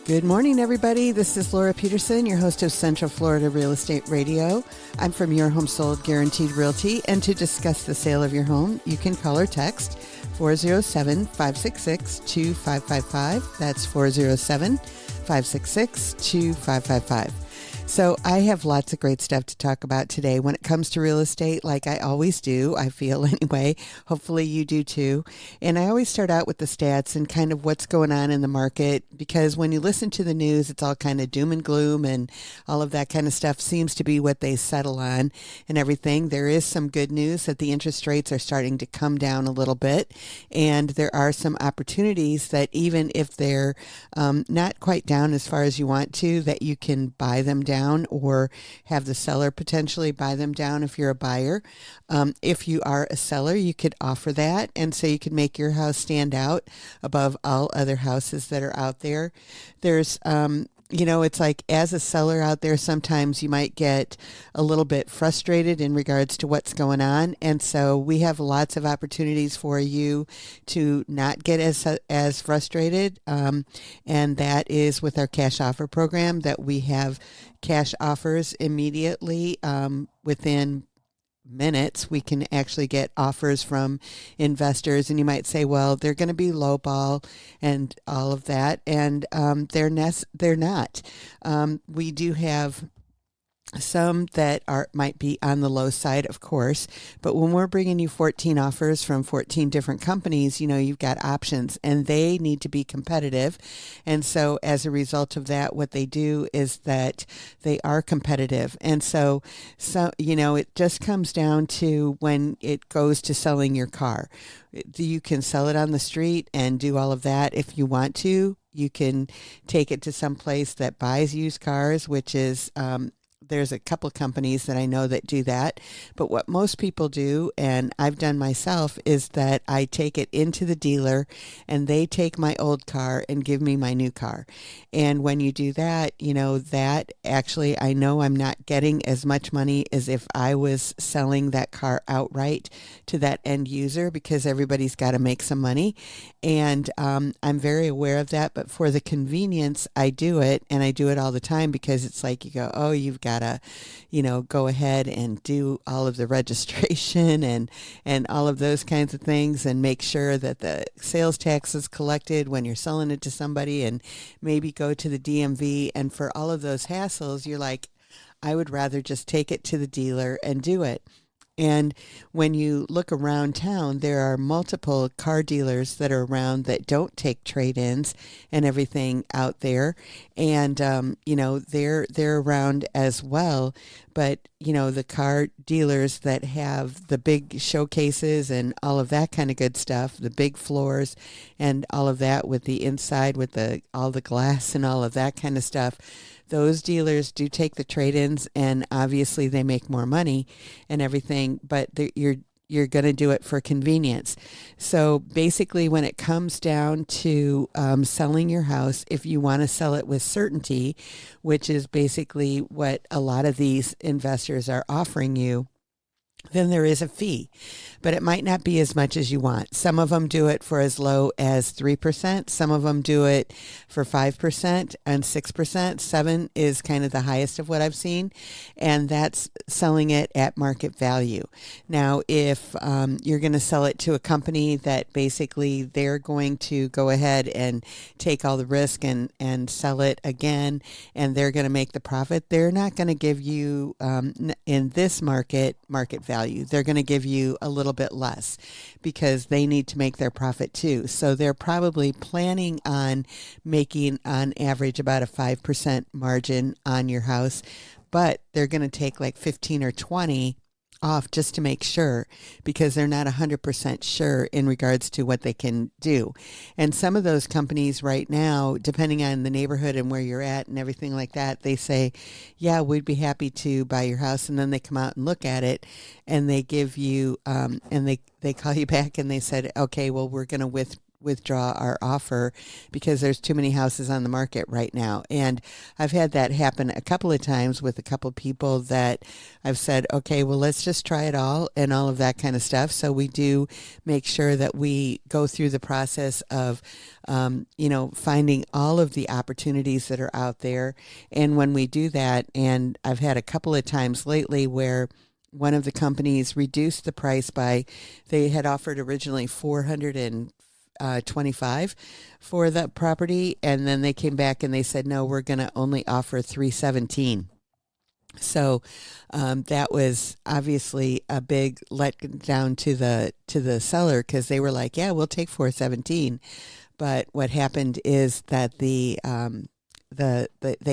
Good morning, everybody. This is Laura Peterson, your host of Central Florida Real Estate Radio. I'm from Your Home Sold Guaranteed Realty, and to discuss the sale of your home, you can call or text 407-566-2555. That's 407-566-2555. So I have lots of great stuff to talk about today when it comes to real estate, like I always do, I feel anyway. Hopefully you do too. And I always start out with the stats and kind of what's going on in the market, because when you listen to the news, it's all kind of doom and gloom and all of that kind of stuff seems to be what they settle on and everything. There is some good news that the interest rates are starting to come down a little bit, and there are some opportunities that even if they're not quite down as far as you want to, that you can buy them down or have the seller potentially buy them down if you're a buyer. If you are a seller, you could offer that, and so you can make your house stand out above all other houses that are out there. There's it's like as a seller out there, sometimes you might get a little bit frustrated in regards to what's going on. And so we have lots of opportunities for you to not get as frustrated. And that is with our cash offer program, that we have cash offers immediately within minutes. We can actually get offers from investors, and you might say, well, they're going to be lowball and all of that, and they're not. We do have some that might be on the low side, of course, but when we're bringing you 14 offers from 14 different companies, you've got options, and they need to be competitive. And so as a result of that, what they do is that they are competitive. And so it just comes down to when it goes to selling your car. You can sell it on the street and do all of that if you want to. You can take it to some place that buys used cars, which is there's a couple companies that I know that do that. But what most people do, and I've done myself, is that I take it into the dealer and they take my old car and give me my new car. And when you do that, that actually, I know I'm not getting as much money as if I was selling that car outright to that end user, because everybody's got to make some money. And I'm very aware of that. But for the convenience, I do it, and I do it all the time, because it's like you go, oh, you've got to, go ahead and do all of the registration and all of those kinds of things, and make sure that the sales tax is collected when you're selling it to somebody, and maybe go to the DMV. And for all of those hassles, you're like, I would rather just take it to the dealer and do it. And when you look around town, there are multiple car dealers that are around that don't take trade-ins and everything out there. And, they're around as well. But, the car dealers that have the big showcases and all of that kind of good stuff, the big floors and all of that with the inside, with all the glass and all of that kind of stuff, those dealers do take the trade-ins, and obviously they make more money and everything, but you're going to do it for convenience. So basically, when it comes down to selling your house, if you want to sell it with certainty, which is basically what a lot of these investors are offering you, then there is a fee, but it might not be as much as you want. Some of them do it for as low as 3%. Some of them do it for 5% and 6%. 7 is kind of the highest of what I've seen, and that's selling it at market value. Now, if you're going to sell it to a company that basically they're going to go ahead and take all the risk and sell it again, and they're going to make the profit, they're not going to give you, in this market value. They're going to give you a little bit less, because they need to make their profit too. So they're probably planning on making on average about a 5% margin on your house, but they're going to take like 15 or 20 off just to make sure, because they're not 100% sure in regards to what they can do. And some of those companies right now, depending on the neighborhood and where you're at and everything like that, they say, yeah, we'd be happy to buy your house. And then they come out and look at it, and they give you, and they call you back and they said, okay, well, we're going to withdraw our offer because there's too many houses on the market right now. And I've had that happen a couple of times with a couple of people that I've said, okay, well, let's just try it all and all of that kind of stuff. So we do make sure that we go through the process of, finding all of the opportunities that are out there. And when we do that, and I've had a couple of times lately where one of the companies reduced the price by, they had offered originally 425 for the property, and then they came back and they said, no, we're going to only offer 317. So that was obviously a big let down to the seller, because they were like, yeah, we'll take 417. But what happened is that they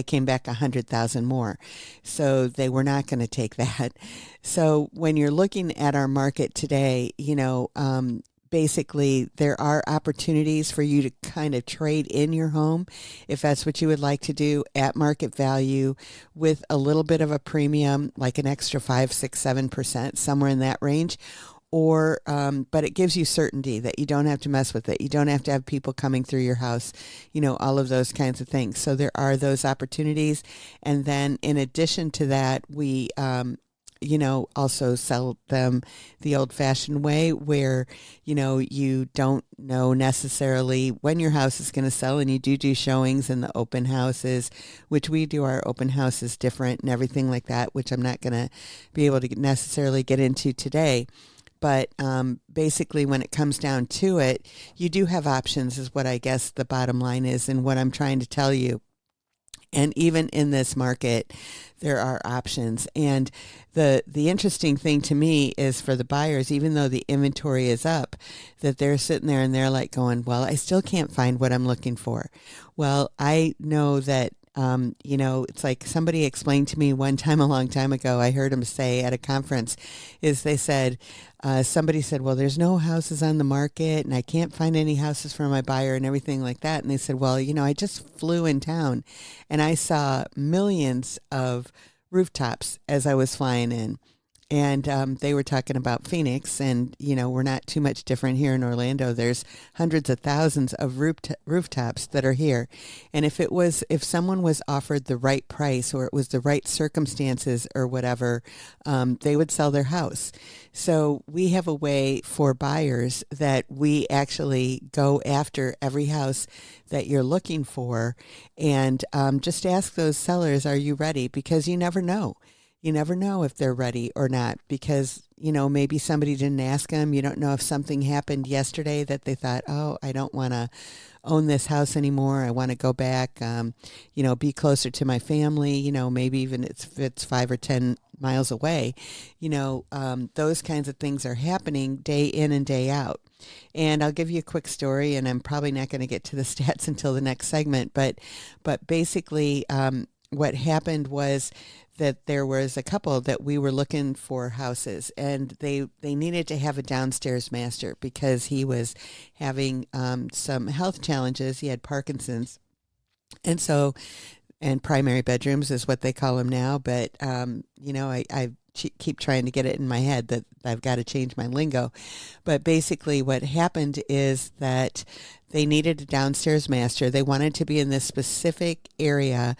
came back 100,000 more, so they were not going to take that. So when you're looking at our market today, basically there are opportunities for you to kind of trade in your home if that's what you would like to do at market value with a little bit of a premium, like an extra 5, 6, 7%, somewhere in that range. Or, but it gives you certainty that you don't have to mess with it. You don't have to have people coming through your house, all of those kinds of things. So there are those opportunities. And then in addition to that, we, also sell them the old-fashioned way where, you don't know necessarily when your house is going to sell, and you do showings in the open houses, which we do. Our open house is different and everything like that, which I'm not going to be able to necessarily get into today. But basically, when it comes down to it, you do have options, is what I guess the bottom line is, and what I'm trying to tell you. And even in this market, there are options. And the interesting thing to me is for the buyers, even though the inventory is up, that they're sitting there and they're like going, well, I still can't find what I'm looking for. Well, I know that it's like somebody explained to me one time a long time ago, I heard him say at a conference, is they said, somebody said, well, there's no houses on the market and I can't find any houses for my buyer and everything like that. And they said, well, I just flew in town and I saw millions of rooftops as I was flying in. And they were talking about Phoenix, and, we're not too much different here in Orlando. There's hundreds of thousands of rooftops that are here. And if someone was offered the right price, or it was the right circumstances or whatever, they would sell their house. So we have a way for buyers that we actually go after every house that you're looking for, and just ask those sellers, are you ready? Because you never know. You never know if they're ready or not, because, maybe somebody didn't ask them. You don't know if something happened yesterday that they thought, oh, I don't want to own this house anymore. I want to go back, be closer to my family, maybe even if it's 5 or 10 miles away. Those kinds of things are happening day in and day out. And I'll give you a quick story, and I'm probably not going to get to the stats until the next segment, but basically what happened was that there was a couple that we were looking for houses, and they needed to have a downstairs master because he was having some health challenges. He had Parkinson's. And so, and primary bedrooms is what they call them now. But, I keep trying to get it in my head that I've got to change my lingo. But basically what happened is that they needed a downstairs master. They wanted to be in this specific area,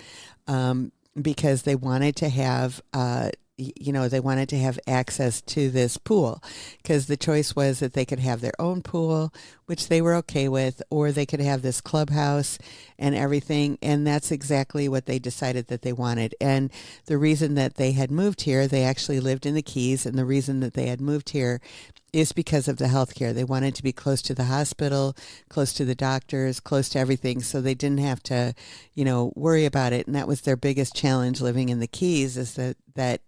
because they wanted to have, they wanted to have access to this pool, because the choice was that they could have their own pool, which they were okay with, or they could have this clubhouse and everything. And that's exactly what they decided that they wanted. And the reason that they had moved here, they actually lived in the Keys, and the reason that they had moved here is because of the health care. They wanted to be close to the hospital, close to the doctors, close to everything, so they didn't have to, worry about it. And that was their biggest challenge living in the Keys, is that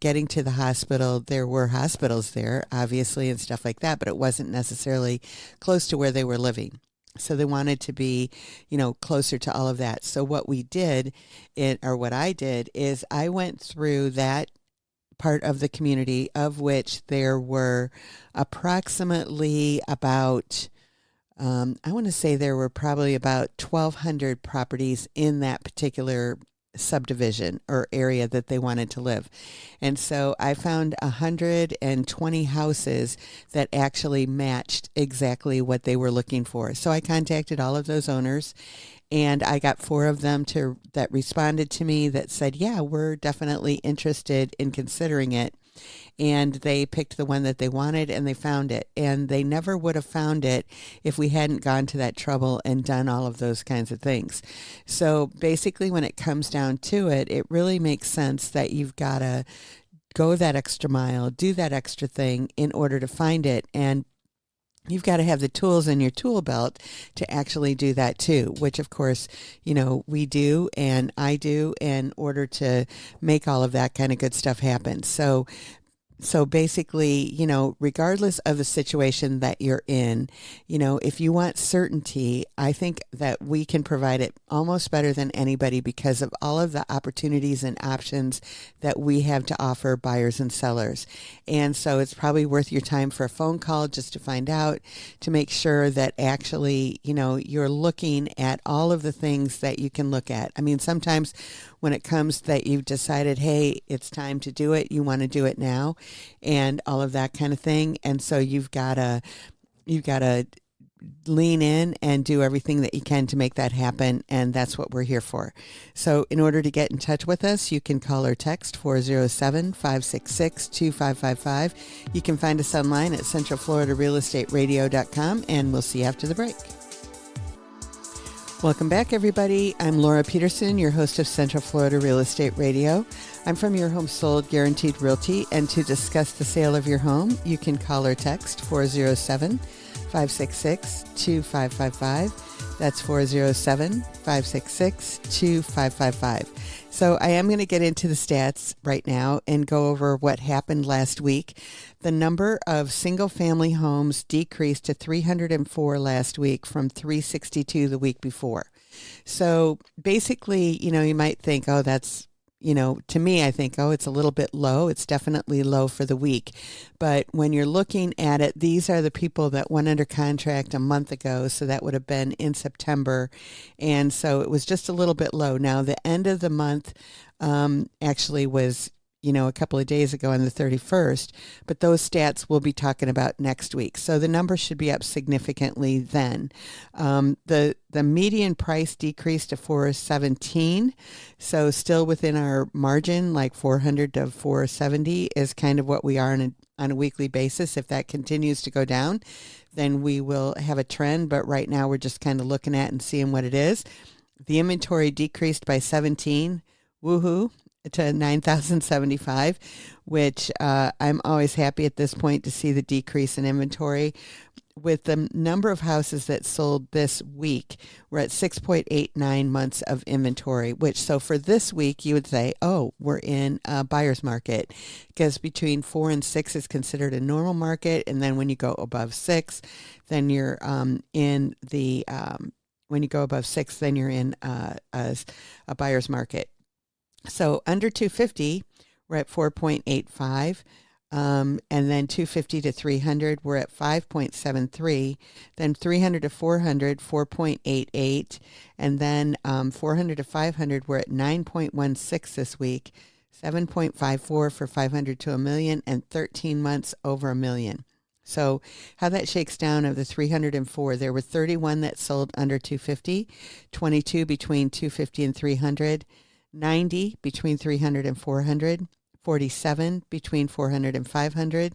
getting to the hospital. There were hospitals there, obviously, and stuff like that, but it wasn't necessarily close to where they were living. So they wanted to be, closer to all of that. So what we did, what I did, is I went through that part of the community, of which there were approximately about, I want to say there were probably about 1,200 properties in that particular subdivision or area that they wanted to live. And so I found 120 houses that actually matched exactly what they were looking for. So I contacted all of those owners, and I got 4 of them that responded to me that said, yeah, we're definitely interested in considering it. And they picked the one that they wanted, and they found it. And they never would have found it if we hadn't gone to that trouble and done all of those kinds of things. So basically, when it comes down to it, it really makes sense that you've got to go that extra mile, do that extra thing in order to find it. And you've got to have the tools in your tool belt to actually do that too, which of course, we do and I do in order to make all of that kind of good stuff happen. So basically, regardless of the situation that you're in, if you want certainty, I think that we can provide it almost better than anybody because of all of the opportunities and options that we have to offer buyers and sellers. And so it's probably worth your time for a phone call just to find out, to make sure that actually, you're looking at all of the things that you can look at. I mean, sometimes when it comes that you've decided, hey, it's time to do it, you want to do it now, and all of that kind of thing. And so you've got to lean in and do everything that you can to make that happen. And that's what we're here for. So in order to get in touch with us, you can call or text 407-566-2555. You can find us online at centralfloridarealestateradio.com, and we'll see you after the break. Welcome back, everybody. I'm Laura Peterson, your host of Central Florida Real Estate Radio. I'm from Your Home Sold Guaranteed Realty, and to discuss the sale of your home, you can call or text 407-566-2555. That's 407-566-2555. So I am going to get into the stats right now and go over what happened last week. The number of single-family homes decreased to 304 last week from 362 the week before. So basically, you might think, oh, that's, to me, I think, oh, it's a little bit low. It's definitely low for the week. But when you're looking at it, these are the people that went under contract a month ago. So that would have been in September. And so it was just a little bit low. Now, the end of the month actually was, a couple of days ago on the 31st, but those stats we'll be talking about next week. So the number should be up significantly then. The median price decreased to 417, so still within our margin, like 400 to 470 is kind of what we are on a weekly basis. If that continues to go down, then we will have a trend, but right now we're just kind of looking at and seeing what it is. The inventory decreased by 17, woohoo, to 9,075, which I'm always happy at this point to see the decrease in inventory. With the number of houses that sold this week, we're at 6.89 months of inventory, which so for this week, you would say, oh, we're in a buyer's market, because between 4 and 6 is considered a normal market. And then when you go above 6, then you're in the, when you go above 6, then you're in a buyer's market. So under 250, we're at 4.85. And then 250 to 300, we're at 5.73. Then 300 to 400, 4.88. And then 400 to 500, we're at 9.16 this week, 7.54 for 500 to a million, and 13 months over $1 million. So how that shakes down of the 304, there were 31 that sold under 250, 22 between 250 and 300, 90 between 300 and 400, 47 between 400 and 500,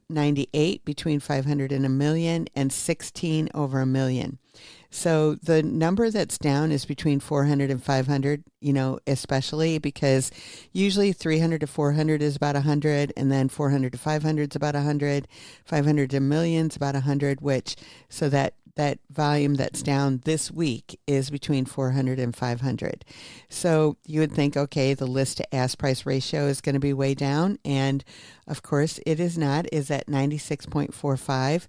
98 between 500 and a million, and 16 over $1 million. So the number that's down is between 400 and 500, especially because usually 300 to 400 is about 100, and then 400 to 500 is about 100, 500 to a million is about 100, which, so that volume that's down this week is between 400 and 500. So you would think, okay, the list to ask price ratio is going to be way down. And of course it is not, is at 96.45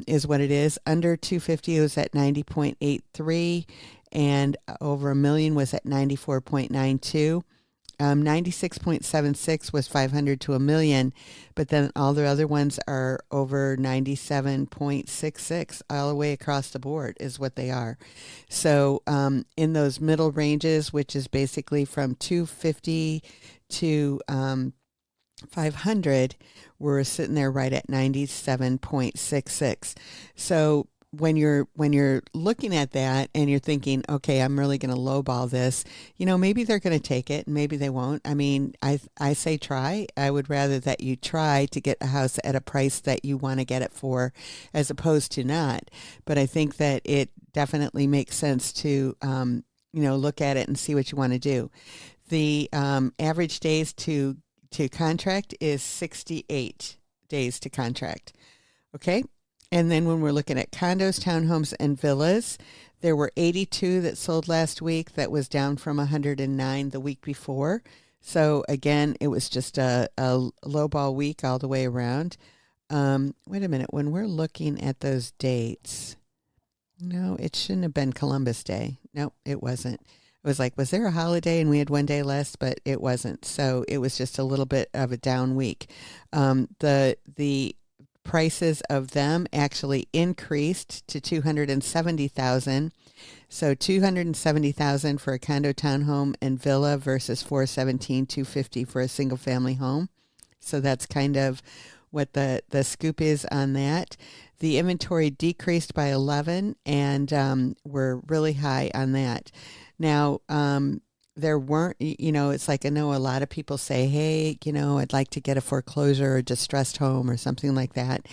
is what it is. Under 250 it was at 90.83, and over $1 million was at 94.92. 96.76 was 500 to a million, but then all the other ones are over 97.66 all the way across the board is what they are. So in those middle ranges, which is basically from 250 to 500, we're sitting there right at 97.66. So when you're looking at that and you're thinking, okay, I'm really going to lowball this, maybe they're going to take it and maybe they won't. I mean, I say try. I would rather that you try to get a house at a price that you want to get it for, as opposed to not. But I think that it definitely makes sense to look at it and see what you want to do. The average days to contract is 68 days to contract. Okay. And then when we're looking at condos, townhomes, and villas, there were 82 that sold last week. That was down from 109 the week before. So again, it was just a low ball week all the way around. Wait a minute. When we're looking at those dates, no, it shouldn't have been Columbus Day. No, it wasn't. It was like, was there a holiday and we had one day less? But it wasn't. So it was just a little bit of a down week. The prices of them actually increased to 270,000. So 270,000 for a condo, townhome, and villa versus 417,250 for a single family home. So that's kind of what the scoop is on that. The inventory decreased by 11, and we're really high on that. Now, there weren't, it's like I know a lot of people say, hey, I'd like to get a foreclosure or distressed home or something like that.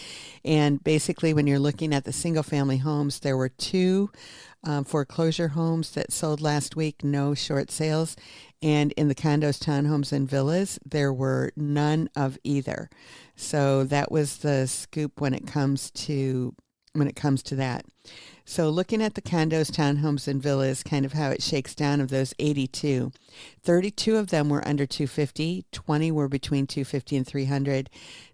And basically, when you're looking at the single family homes, there were two foreclosure homes that sold last week, no short sales. And in the condos, townhomes, and villas, there were none of either. So that was the scoop when it comes to that. So looking at the condos, townhomes, and villas, kind of how it shakes down of those 82, 32 of them were under 250, 20 were between 250 and 300,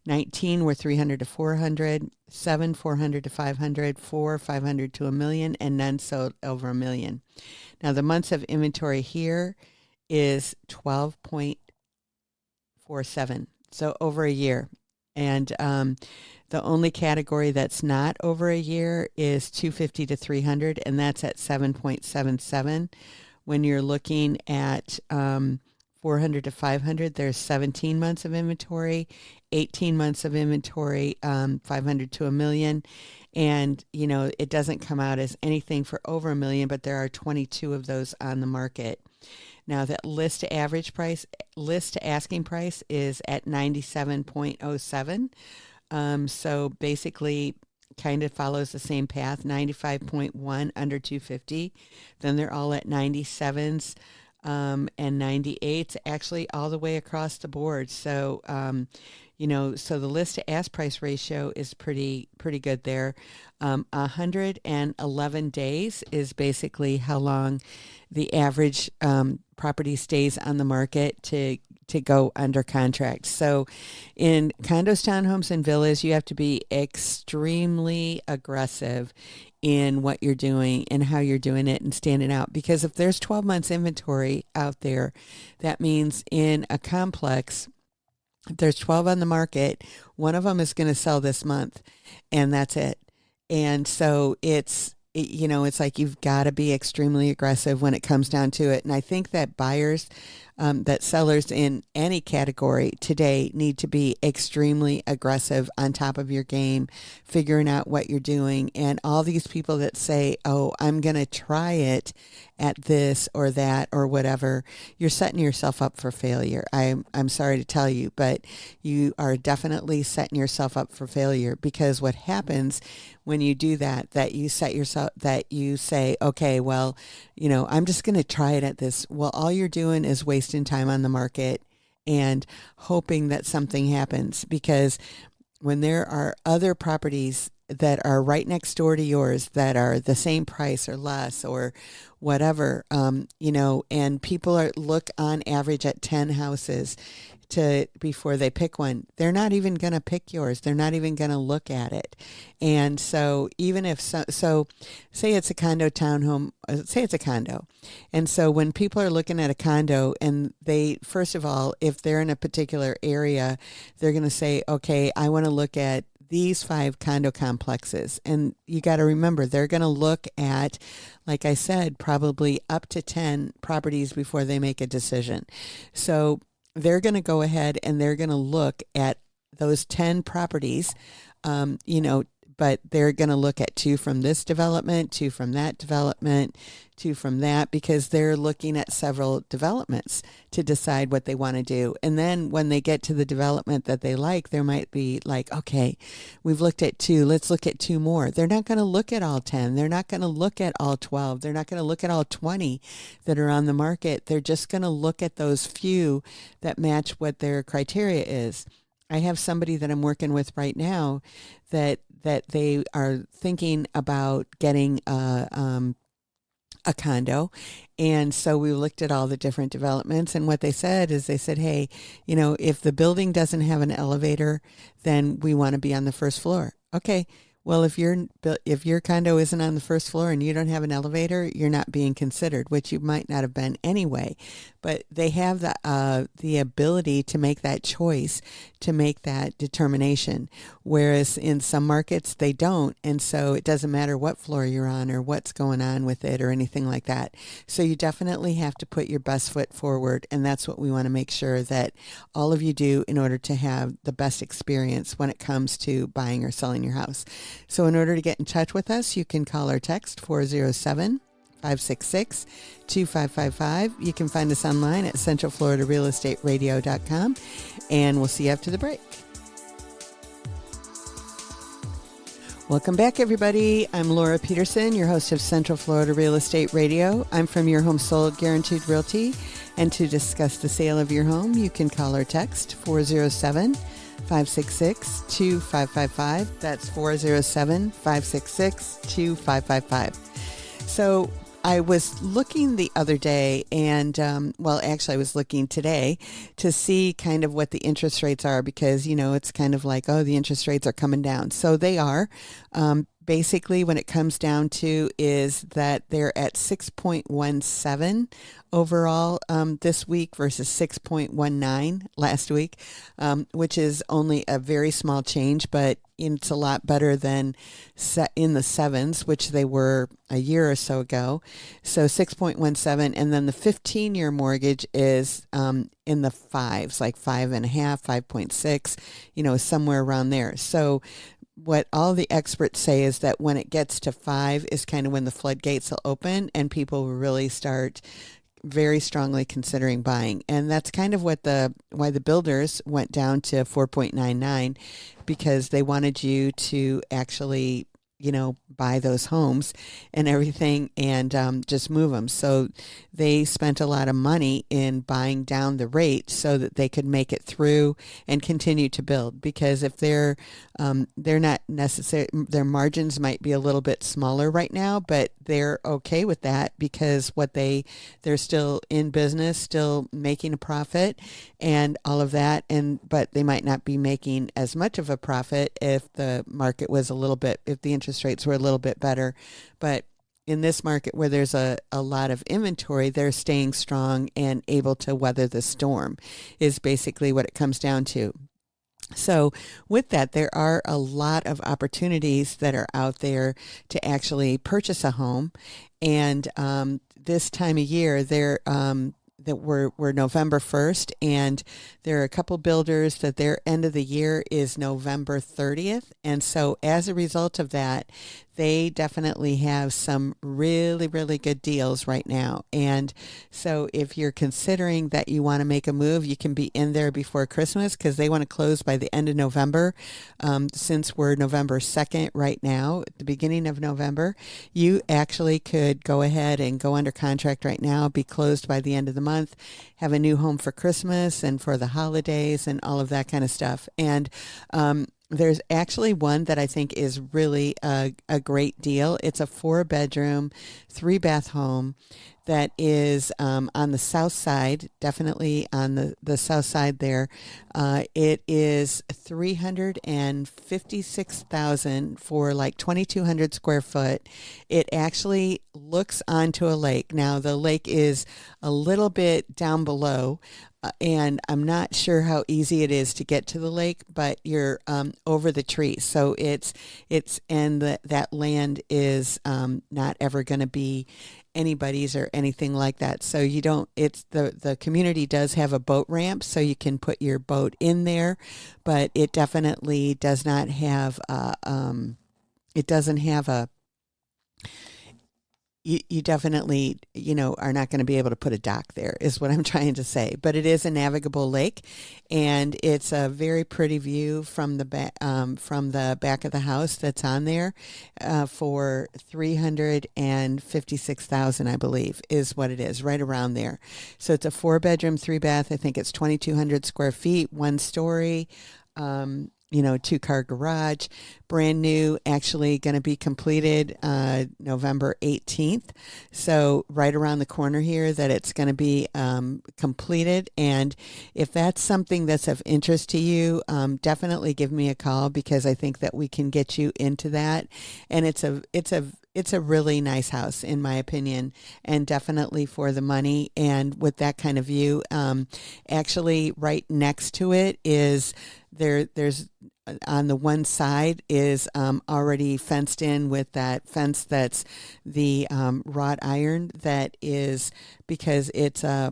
19 were 300 to 400, 7 400 to 500, 4 500 to a million, and none sold over a million. Now the months of inventory here is 12.47, so over a year. And the only category that's not over a year is 250 to 300, and that's at 7.77. When you're looking at 400 to 500, there's 17 months of inventory, 18 months of inventory, 500 to a million. And, it doesn't come out as anything for over a million, but there are 22 of those on the market. Now that list to asking price is at 97.07. So basically kind of follows the same path, 95.1 under 250. Then they're all at 97s and 98s, actually all the way across the board. So, so the list to ask price ratio is pretty good there. 111 days is basically how long the average property stays on the market to go under contract. So in condos, townhomes, and villas, you have to be extremely aggressive in what you're doing and how you're doing it and standing out. Because if there's 12 months inventory out there, that means in a complex, if there's 12 on the market, one of them is going to sell this month, and that's it. And so it's like you've got to be extremely aggressive when it comes down to it. And I think that that sellers in any category today need to be extremely aggressive, on top of your game, figuring out what you're doing. And all these people that say, oh, I'm going to try it at this or that or whatever, you're setting yourself up for failure. I'm sorry to tell you, but you are definitely setting yourself up for failure, because what happens when you do that you say, okay, well, I'm just going to try it at this. Well, all you're doing is wasting time on the market and hoping that something happens, because when there are other properties that are right next door to yours that are the same price or less or whatever, and people look on average at 10 houses to before they pick one. They're not even going to pick yours. They're not even going to look at it. And so even if so say it's a condo townhome, say it's a condo. And so when people are looking at a condo and they, first of all, if they're in a particular area, they're going to say, okay, I want to look at these 5 condo complexes. And you got to remember, they're going to look at, like I said, probably up to 10 properties before they make a decision. So they're going to go ahead and they're going to look at those 10 properties, but they're going to look at 2 from this development, 2 from that development, 2 from that, because they're looking at several developments to decide what they want to do. And then when they get to the development that they like, there might be like, okay, we've looked at 2, let's look at 2 more. They're not going to look at all 10. They're not going to look at all 12. They're not going to look at all 20 that are on the market. They're just going to look at those few that match what their criteria is. I have somebody that I'm working with right now that they are thinking about getting a condo. And so we looked at all the different developments, and what they said is they said, hey, if the building doesn't have an elevator, then we want to be on the first floor. Okay. Well, if your condo isn't on the first floor and you don't have an elevator, you're not being considered, which you might not have been anyway. But they have the ability to make that choice, to make that determination, whereas in some markets they don't. And so it doesn't matter what floor you're on or what's going on with it or anything like that. So you definitely have to put your best foot forward, and that's what we want to make sure that all of you do in order to have the best experience when it comes to buying or selling your house. So in order to get in touch with us, you can call or text 407-566-2555. You can find us online at centralfloridarealestateradio.com, and we'll see you after the break. Welcome back, everybody. I'm Laura Peterson, your host of Central Florida Real Estate Radio. I'm from Your Home Sold Guaranteed Realty, and to discuss the sale of your home, you can call or text 407-566-2555. That's 407-566-2555. So I was looking the other day and, I was looking today to see kind of what the interest rates are because, it's kind of like, oh, the interest rates are coming down. So they are. Basically, when it comes down to is that they're at 6.17 overall this week versus 6.19 last week, which is only a very small change, but it's a lot better than in the 7s, which they were a year or so ago. So 6.17, and then the 15-year mortgage is in the 5s, like 5.5, 5.6, somewhere around there. So what all the experts say is that when it gets to 5 is kind of when the floodgates will open and people will really start very strongly considering buying. And that's kind of why the builders went down to 4.99, because they wanted you to actually buy those homes and everything and just move them. So they spent a lot of money in buying down the rate so that they could make it through and continue to build. Because if they're not necessary, their margins might be a little bit smaller right now, but they're okay with that because they're still in business, still making a profit and all of that. But they might not be making as much of a profit if the market was if the interest rates were a little bit better. But in this market where there's a lot of inventory, they're staying strong and able to weather the storm is basically what it comes down to. So with that, there are a lot of opportunities that are out there to actually purchase a home. And this time of year, that we're November 1st, and there are a couple builders that their end of the year is November 30th. And so as a result of that, they definitely have some really, really good deals right now. And so if you're considering that you want to make a move, you can be in there before Christmas because they want to close by the end of November. Since we're November 2nd right now, at the beginning of November, you actually could go ahead and go under contract right now, be closed by the end of the month, have a new home for Christmas and for the holidays and all of that kind of stuff. And there's actually one that I think is really a great deal. It's a 4 bedroom, 3 bath home that is on the south side, definitely on the south side there. It is 356,000 for like 2,200 square foot. It actually looks onto a lake. Now the lake is a little bit down below, and I'm not sure how easy it is to get to the lake, but you're over the trees, so it's and that land is not ever going to be anybody's or anything like that. So you don't. It's the community does have a boat ramp, so you can put your boat in there, but it definitely does not have. It doesn't have a you definitely, are not going to be able to put a dock there, is what I'm trying to say. But it is a navigable lake, and it's a very pretty view from the back of the house that's on there, for 356,000, I believe, is what it is, right around there. So it's a 4 bedroom, 3 bath. I think it's 2,200 square feet, 1 story. 2-car garage, brand new, actually going to be completed November 18th. So right around the corner here that it's going to be completed. And if that's something that's of interest to you, definitely give me a call, because I think that we can get you into that. And it's a really nice house, in my opinion, and definitely for the money. And with that kind of view, actually right next to it is there's on the one side is already fenced in with that fence that's the wrought iron, that is because it's a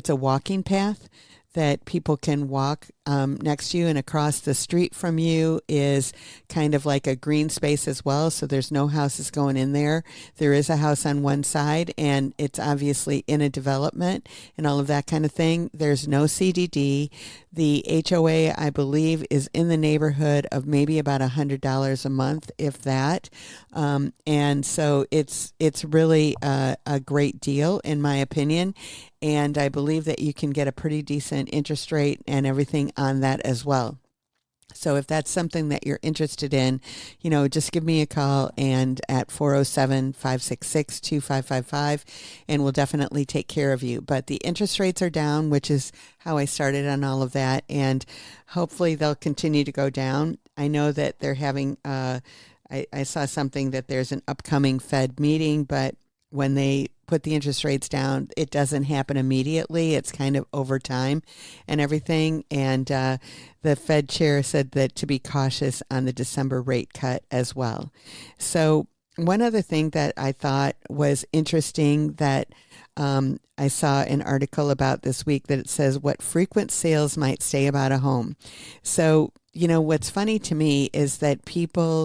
walking path that people can walk next to you, and across the street from you is kind of like a green space as well. So there's no houses going in there. There is a house on one side, and it's obviously in a development and all of that kind of thing. There's no CDD. The HOA, I believe, is in the neighborhood of maybe about $100 a month, if that. And so it's really a great deal, in my opinion. And I believe that you can get a pretty decent interest rate and everything on that as well. So if that's something that you're interested in, just give me a call, and at 407-566-2555, and we'll definitely take care of you. But the interest rates are down, which is how I started on all of that. And hopefully they'll continue to go down. I know that they're having, I saw something that there's an upcoming Fed meeting, but when they put the interest rates down, it doesn't happen immediately. It's kind of over time and everything. And the Fed chair said that to be cautious on the December rate cut as well. So one other thing that I thought was interesting that I saw an article about this week, that it says what frequent sales might say about a home. So what's funny to me is that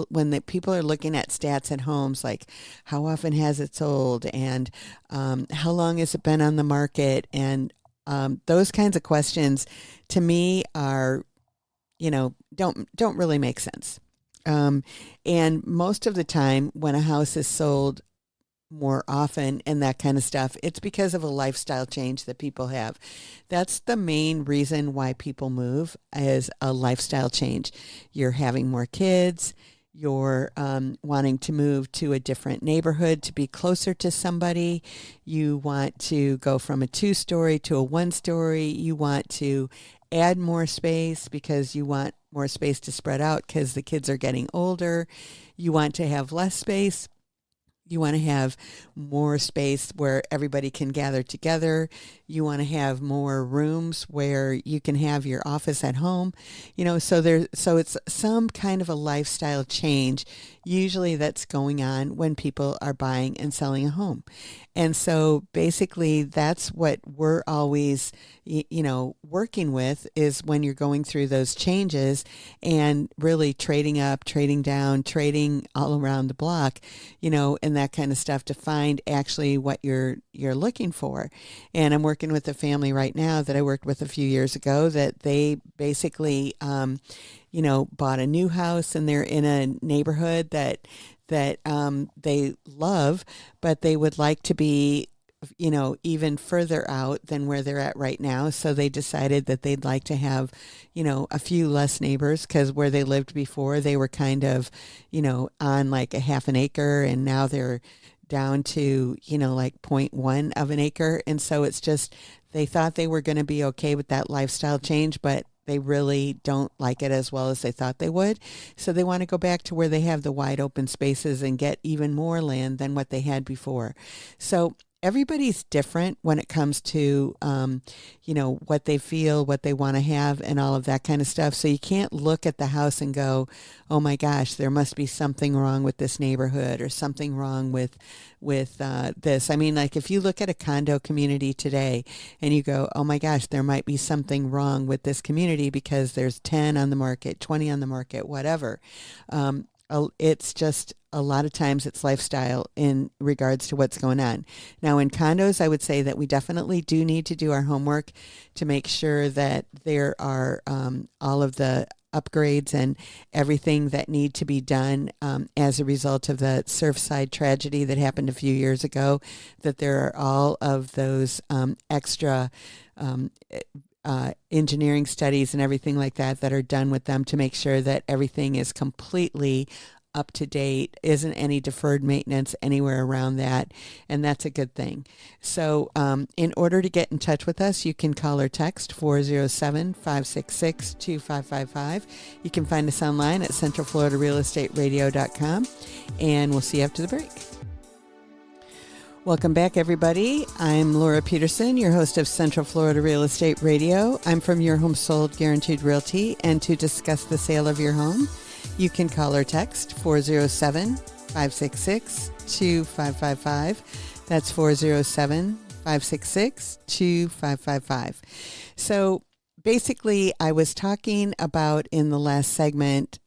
when the people are looking at stats at homes, like how often has it sold, and how long has it been on the market, and those kinds of questions, to me are, don't really make sense. And most of the time when a house is sold more often and that kind of stuff, it's because of a lifestyle change that people have. That's the main reason why people move, is a lifestyle change. You're having more kids. You're wanting to move to a different neighborhood to be closer to somebody. You want to go from a 2-story to a 1-story. You want to add more space because you want more space to spread out because the kids are getting older. You want to have less space. You want to have more space where everybody can gather together. You want to have more rooms where you can have your office at home. So it's some kind of a lifestyle change, usually that's going on when people are buying and selling a home. And so basically that's what we're always, working with, is when you're going through those changes and really trading up, trading down, trading all around the block, and that kind of stuff, to find actually what you're looking for. And I'm working with a family right now that I worked with a few years ago, that they basically, bought a new house, and they're in a neighborhood that they love, but they would like to be even further out than where they're at right now. So they decided that they'd like to have, a few less neighbors, because where they lived before, they were kind of, on like a half an acre, and now they're down to, like point 0.1 of an acre. And so it's just, they thought they were going to be okay with that lifestyle change, but they really don't like it as well as they thought they would. So they want to go back to where they have the wide open spaces and get even more land than what they had before. So everybody's different when it comes to, what they feel, what they want to have, and all of that kind of stuff. So you can't look at the house and go, oh my gosh, there must be something wrong with this neighborhood, or something wrong with this. I mean, like if you look at a condo community today and you go, oh my gosh, there might be something wrong with this community because there's 10 on the market, 20 on the market, whatever. It's just, a lot of times it's lifestyle in regards to what's going on. Now in condos, I would say that we definitely do need to do our homework to make sure that there are all of the upgrades and everything that need to be done as a result of the Surfside tragedy that happened a few years ago, that there are all of those extra engineering studies and everything like that are done with them to make sure that everything is completely up to date, isn't any deferred maintenance anywhere around that, and that's a good thing. So in order to get in touch with us, you can call or text 407-566-2555. You can find us online at centralfloridarealestateradio.com, and we'll see you after the break. Welcome back, everybody. I'm Laura Peterson, your host of Central Florida Real Estate Radio. I'm from Your Home Sold Guaranteed Realty, and to discuss the sale of your home, you can call or text 407-566-2555. That's 407-566-2555. So basically, I was talking about in the last segment,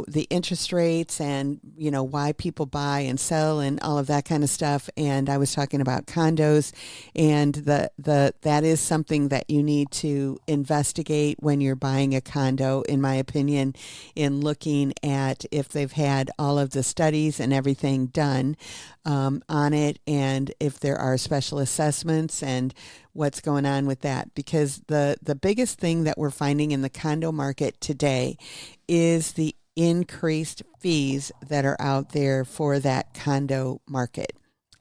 the interest rates and, why people buy and sell and all of that kind of stuff. And I was talking about condos, and that is something that you need to investigate when you're buying a condo, in my opinion, in looking at if they've had all of the studies and everything done on it, and if there are special assessments and what's going on with that. Because the biggest thing that we're finding in the condo market today is the increased fees that are out there for that condo market.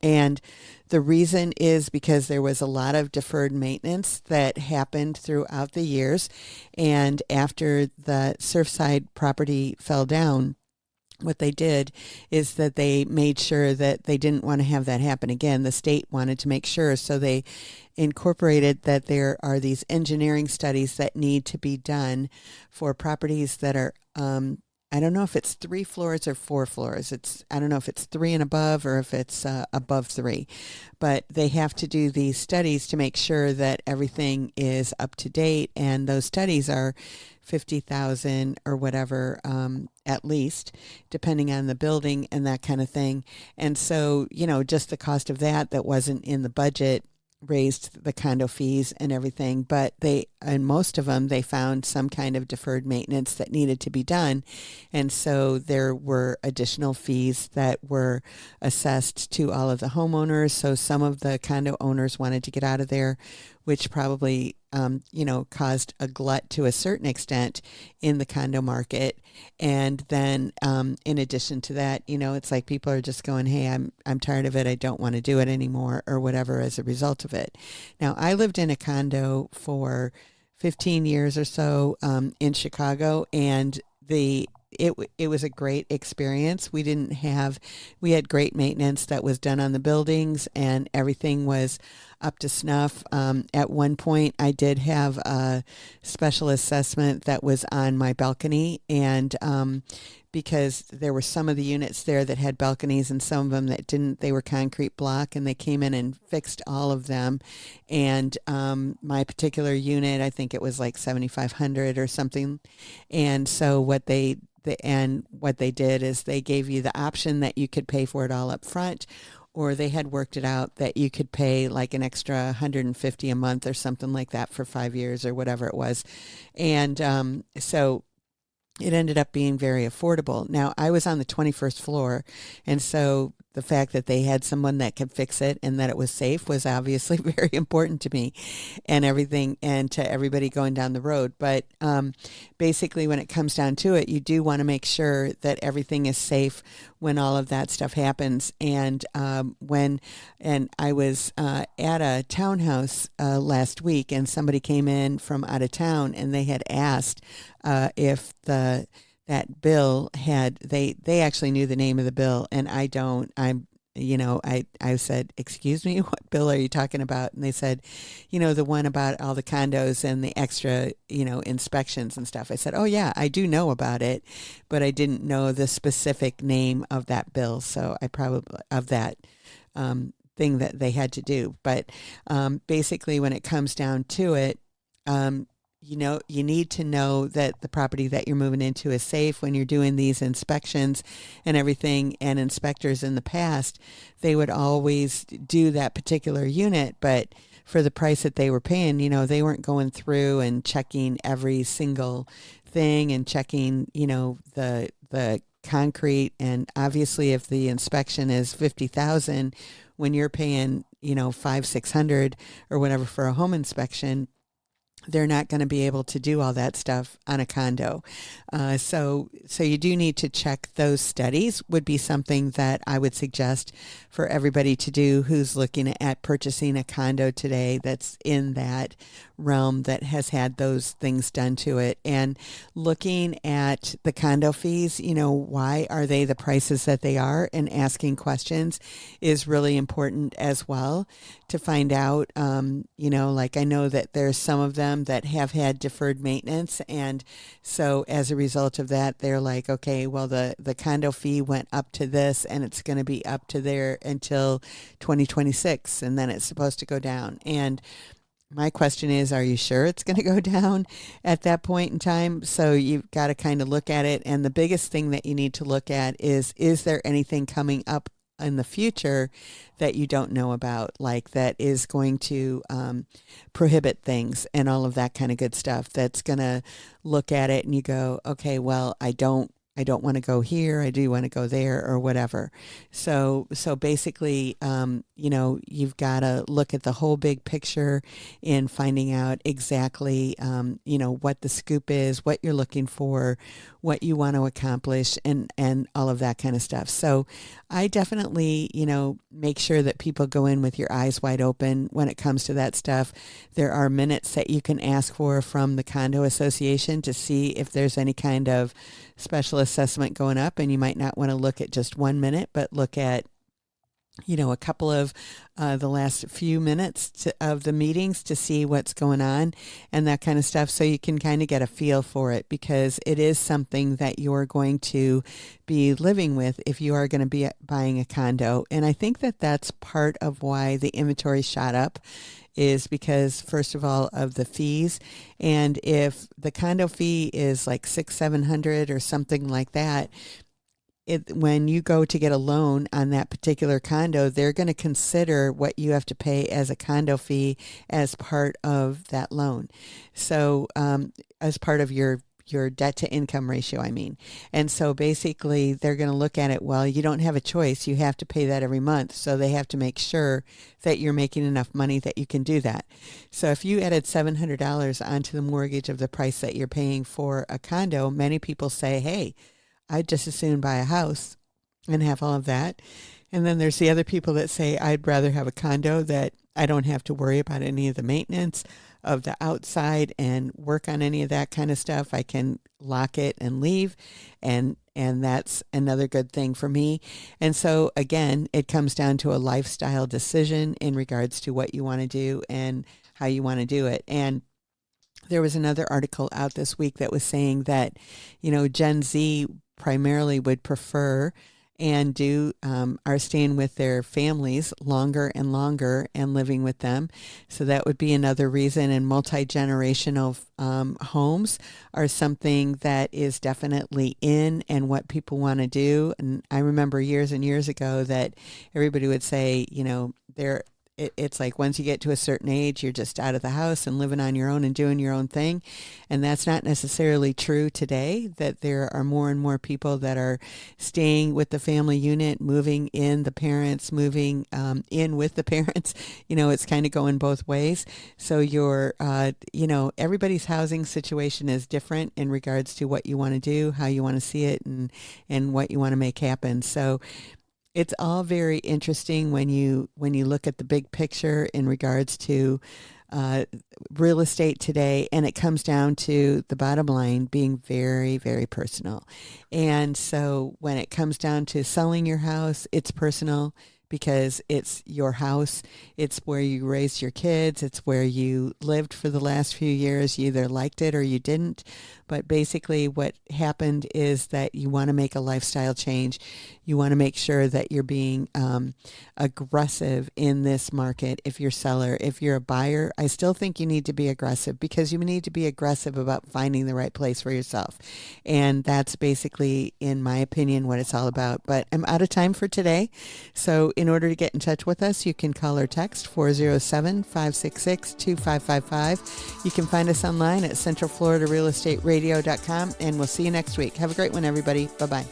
And the reason is because there was a lot of deferred maintenance that happened throughout the years. And after the Surfside property fell down, what they did is that they made sure that they didn't want to have that happen again. The state wanted to make sure, so they incorporated that there are these engineering studies that need to be done for properties that are, I don't know if it's 3 floors or 4 floors. I don't know if it's 3 and above or if it's above 3, but they have to do these studies to make sure that everything is up to date. And those studies are $50,000 or whatever, at least, depending on the building and that kind of thing. And so, just the cost of that wasn't in the budget raised the condo fees and everything. But and most of them, they found some kind of deferred maintenance that needed to be done. And so there were additional fees that were assessed to all of the homeowners. So some of the condo owners wanted to get out of there, which probably, caused a glut to a certain extent in the condo market. And then in addition to that, it's like people are just going, hey, I'm tired of it. I don't want to do it anymore, or whatever, as a result of it. Now, I lived in a condo for 15 years or so in Chicago, and it was a great experience. We had great maintenance that was done on the buildings, and everything was up to snuff. At one point, I did have a special assessment that was on my balcony, and because there were some of the units there that had balconies and some of them that didn't. They were concrete block, and they came in and fixed all of them. And my particular unit, I think it was like 7,500 or something. And so what they did is they gave you the option that you could pay for it all up front, or they had worked it out that you could pay like an extra $150 a month or something like that for 5 years or whatever it was. And so it ended up being very affordable. Now, I was on the 21st floor, and so the fact that they had someone that could fix it and that it was safe was obviously very important to me and everything, and to everybody going down the road. But basically, when it comes down to it, you do want to make sure that everything is safe when all of that stuff happens. And and I was at a townhouse last week, and somebody came in from out of town, and they had asked if that bill had, they actually knew the name of the bill, and I don't. I said, excuse me, what bill are you talking about? And they said, the one about all the condos and the extra, inspections and stuff. I said, oh yeah, I do know about it, but I didn't know the specific name of that bill. So I probably, of that thing that they had to do. But basically, when it comes down to it, you need to know that the property that you're moving into is safe when you're doing these inspections and everything. And inspectors in the past, they would always do that particular unit, but for the price that they were paying, they weren't going through and checking every single thing and checking, the concrete. And obviously, if the inspection is 50,000, when you're paying, 500-600 or whatever for a home inspection, they're not going to be able to do all that stuff on a condo. So you do need to check those studies, would be something that I would suggest for everybody to do who's looking at purchasing a condo today that's in that realm that has had those things done to it. And looking at the condo fees, why are they the prices that they are, and asking questions is really important as well to find out. Like I know that there's some of them that have had deferred maintenance, and so as a result of that, they're like, okay, well, the condo fee went up to this, and it's going to be up to there until 2026, and then it's supposed to go down. And my question is, are you sure it's going to go down at that point in time? So you've got to kind of look at it. And the biggest thing that you need to look at is there anything coming up in the future that you don't know about, like that is going to prohibit things and all of that kind of good stuff, that's going to look at it and you go, okay, well, I don't want to go here. I do want to go there, or whatever. So basically, you've got to look at the whole big picture in finding out exactly, what the scoop is, what you're looking for, what you want to accomplish, and all of that kind of stuff. So I definitely, make sure that people go in with your eyes wide open when it comes to that stuff. There are minutes that you can ask for from the condo association to see if there's any kind of special assessment going up, and you might not want to look at just 1 minute, but look at a couple of the last few minutes of the meetings to see what's going on and that kind of stuff, so you can kind of get a feel for it, because it is something that you're going to be living with if you are going to be buying a condo. And I think that that's part of why the inventory shot up, is because, first of all, of the fees. And if the condo fee is like $600-700 or something like that, when you go to get a loan on that particular condo, they're going to consider what you have to pay as a condo fee as part of that loan. So as part of your debt to income ratio, I mean. And so basically they're going to look at it, well, you don't have a choice. You have to pay that every month. So they have to make sure that you're making enough money that you can do that. So if you added $700 onto the mortgage of the price that you're paying for a condo, many people say, hey, I'd just as soon buy a house and have all of that. And then there's the other people that say, I'd rather have a condo that I don't have to worry about any of the maintenance of the outside and work on any of that kind of stuff. I can lock it and leave. And that's another good thing for me. And so again, it comes down to a lifestyle decision in regards to what you want to do and how you want to do it. And there was another article out this week that was saying that, Gen Z primarily would prefer and are staying with their families longer and longer and living with them. So that would be another reason. And multi-generational homes are something that is definitely in and what people want to do. And I remember years and years ago that everybody would say, it's like once you get to a certain age, you're just out of the house and living on your own and doing your own thing. And that's not necessarily true today, that there are more and more people that are staying with the family unit, moving in the parents, moving in with the parents. It's kind of going both ways. So everybody's housing situation is different in regards to what you want to do, how you want to see it, and what you want to make happen. So it's all very interesting when you look at the big picture in regards to real estate today, and it comes down to the bottom line being very, very personal. And so when it comes down to selling your house, it's personal because it's your house. It's where you raised your kids. It's where you lived for the last few years. You either liked it or you didn't. But basically what happened is that you want to make a lifestyle change. You want to make sure that you're being aggressive in this market. If you're a seller, if you're a buyer, I still think you need to be aggressive, because you need to be aggressive about finding the right place for yourself. And that's basically, in my opinion, what it's all about. But I'm out of time for today. So in order to get in touch with us, you can call or text 407-566-2555. You can find us online at centralfloridarealestateраdio.com, and we'll see you next week. Have a great one, everybody. Bye-bye.